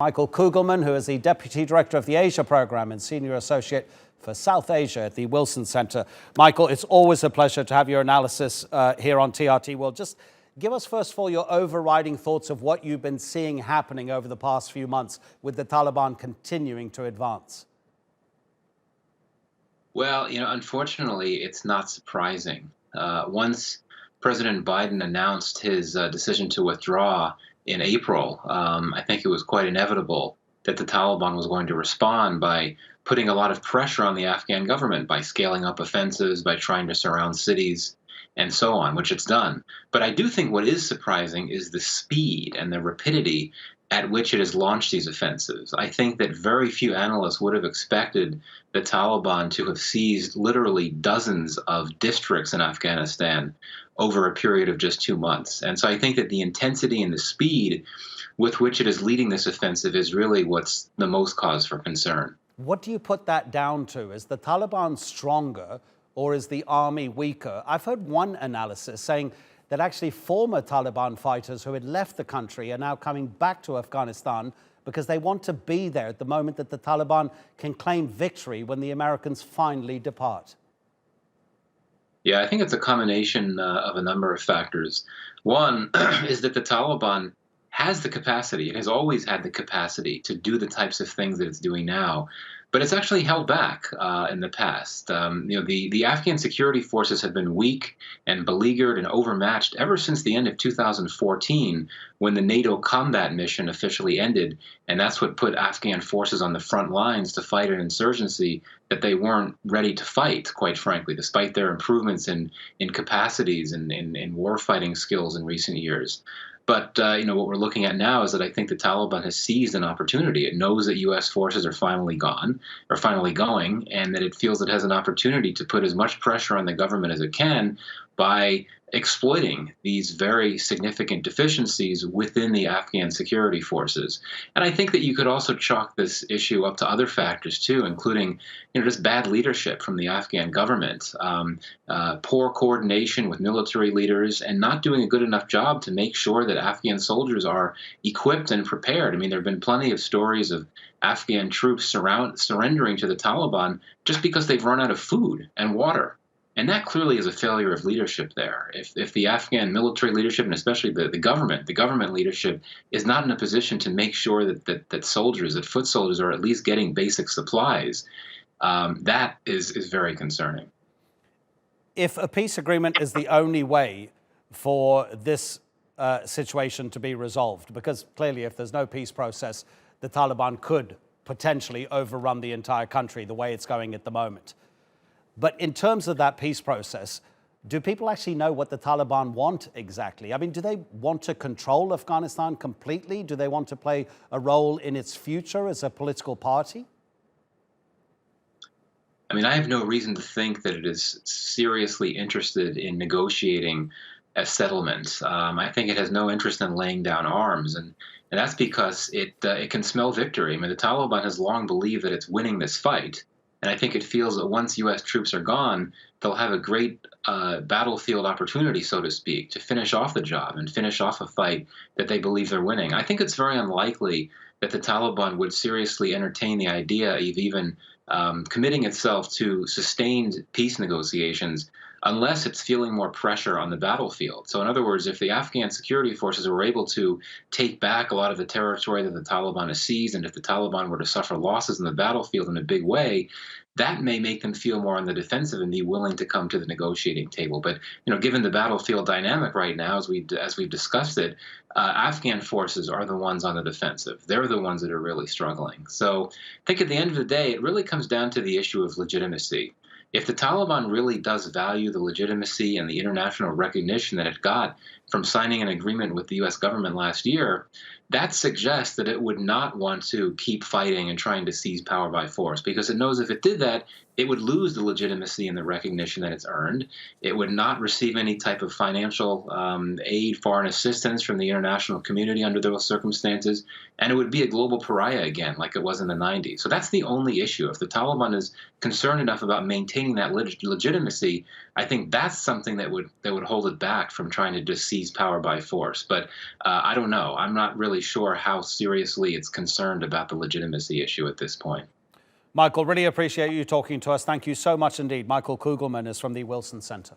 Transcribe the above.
Michael Kugelman, who is the Deputy Director of the Asia Program and Senior Associate for South Asia at the Wilson Center. Michael, it's always a pleasure to have your analysis here on TRT World. Just give us, first of all, your overriding thoughts of what you've been seeing happening over the past few months with the Taliban continuing to advance. Well, unfortunately, it's not surprising. Once President Biden announced his decision to withdraw in April, I think it was quite inevitable that the Taliban was going to respond by putting a lot of pressure on the Afghan government, by scaling up offensives, by trying to surround cities, and so on, which it's done. But I do think what is surprising is the speed and the rapidity at which it has launched these offensives. I think that very few analysts would have expected the Taliban to have seized literally dozens of districts in Afghanistan over a period of just 2 months. And so I think that the intensity and the speed with which it is leading this offensive is really what's the most cause for concern. What do you put that down to? Is the Taliban stronger or is the army weaker? I've heard one analysis saying that actually former Taliban fighters who had left the country are now coming back to Afghanistan because they want to be there at the moment that the Taliban can claim victory when the Americans finally depart. Yeah, I think it's a combination of a number of factors. One is that the Taliban has the capacity, it has always had the capacity to do the types of things that it's doing now, but it's actually held back in the past. The Afghan security forces have been weak and beleaguered and overmatched ever since the end of 2014, when the NATO combat mission officially ended, and that's what put Afghan forces on the front lines to fight an insurgency that they weren't ready to fight, quite frankly, despite their improvements in capacities and in warfighting skills in recent years. But what we're looking at now is that I think the Taliban has seized an opportunity. It knows that U.S. forces are finally gone, or finally going, and that it feels it has an opportunity to put as much pressure on the government as it can by exploiting these very significant deficiencies within the Afghan security forces. And I think that you could also chalk this issue up to other factors too, including just bad leadership from the Afghan government, poor coordination with military leaders, and not doing a good enough job to make sure that Afghan soldiers are equipped and prepared. I mean, there have been plenty of stories of Afghan troops surrendering to the Taliban just because they've run out of food and water. And that clearly is a failure of leadership there. If the Afghan military leadership, and especially the government leadership, is not in a position to make sure that soldiers, that foot soldiers are at least getting basic supplies, that is very concerning. If a peace agreement is the only way for this situation to be resolved, because clearly if there's no peace process, the Taliban could potentially overrun the entire country the way it's going at the moment. But in terms of that peace process, do people actually know what the Taliban want exactly? I mean, do they want to control Afghanistan completely? Do they want to play a role in its future as a political party? I mean, I have no reason to think that it is seriously interested in negotiating a settlement. I think it has no interest in laying down arms, and that's because it can smell victory. I mean, the Taliban has long believed that it's winning this fight. And I think it feels that once U.S. troops are gone, they'll have a great battlefield opportunity, so to speak, to finish off the job and finish off a fight that they believe they're winning. I think it's very unlikely that the Taliban would seriously entertain the idea of even committing itself to sustained peace negotiations unless it's feeling more pressure on the battlefield. So in other words, if the Afghan security forces were able to take back a lot of the territory that the Taliban has seized, and if the Taliban were to suffer losses in the battlefield in a big way, that may make them feel more on the defensive and be willing to come to the negotiating table. But given the battlefield dynamic right now, as we've discussed it, Afghan forces are the ones on the defensive. They're the ones that are really struggling. So I think at the end of the day, it really comes down to the issue of legitimacy. If the Taliban really does value the legitimacy and the international recognition that it got from signing an agreement with the U.S. government last year, that suggests that it would not want to keep fighting and trying to seize power by force, because it knows if it did that, it would lose the legitimacy and the recognition that it's earned. It would not receive any type of financial aid, foreign assistance from the international community under those circumstances, and it would be a global pariah again, like it was in the 90s. So that's the only issue. If the Taliban is concerned enough about maintaining that legitimacy, I think that's something that would hold it back from trying to just seize seize power by force. But I don't know. I'm not really sure how seriously it's concerned about the legitimacy issue at this point. Michael, really appreciate you talking to us. Thank you so much indeed. Michael Kugelman is from the Wilson Center.